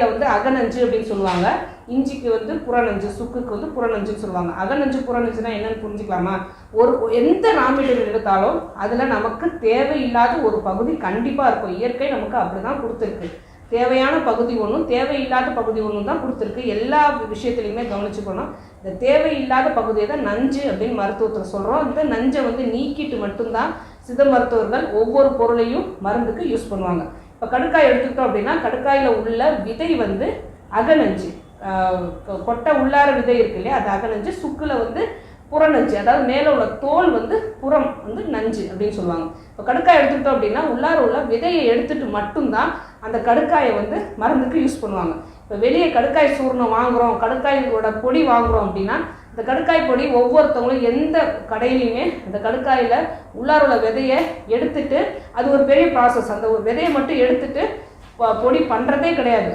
வந்து அகநஞ்சு அப்படின்னு சொல்லுவாங்க. இஞ்சிக்கு வந்து புறநஞ்சு, சுக்குக்கு வந்து புறநஞ்சுன்னு சொல்லுவாங்க. அகநஞ்சு புறநஞ்சுனா என்னன்னு புரிஞ்சுக்கலாமா? எந்த ரா மெட்டீரியல் எடுத்தாலும் அதில் நமக்கு தேவையில்லாத ஒரு பகுதி கண்டிப்பாக இருக்கும். இயற்கை நமக்கு அப்படி தான் கொடுத்துருக்கு. தேவையான பகுதி ஒன்றும் தேவையில்லாத பகுதி ஒன்றும் தான் கொடுத்துருக்கு. எல்லா விஷயத்துலையுமே கவனிச்சுக்கணும். இந்த தேவையில்லாத பகுதியை தான் நஞ்சு அப்படின்னு மருத்துவத்தில் சொல்கிறோம். இந்த நஞ்சை வந்து நீக்கிட்டு மட்டும்தான் சித்த மருத்துவர்கள் ஒவ்வொரு பொருளையும் மருந்துக்கு யூஸ் பண்ணுவாங்க. இப்போ கடுக்காய் எடுத்துக்கிட்டோம் அப்படின்னா கடுக்காயில் உள்ள விதை வந்து அகநஞ்சு, கொட்டை உள்ளார விதை இருக்கு இல்லையா, அது அகநஞ்சு. சுக்கில் வந்து புறநஞ்சு, அதாவது மேலே உள்ள தோல் வந்து புறம் வந்து நஞ்சு அப்படின்னு சொல்லுவாங்க. இப்போ கடுக்காய் எடுத்துக்கிட்டோம் அப்படின்னா உள்ளார உள்ள விதையை எடுத்துட்டு மட்டும்தான் அந்த கடுக்காயை வந்து மருந்துக்கு யூஸ் பண்ணுவாங்க. இப்போ வெளியே கடுக்காய் சூர்ணம் வாங்குகிறோம், கடுக்காயோட பொடி வாங்குகிறோம் அப்படின்னா இந்த கடுக்காய் பொடி ஒவ்வொருத்தவங்களும் எந்த கடையிலையுமே இந்த கடுக்காயில் உள்ளார உள்ள விதையை எடுத்துட்டு, அது ஒரு பெரிய ப்ராசஸ். அந்த ஒரு விதையை மட்டும் எடுத்துட்டு பொடி பண்ணுறதே கிடையாது.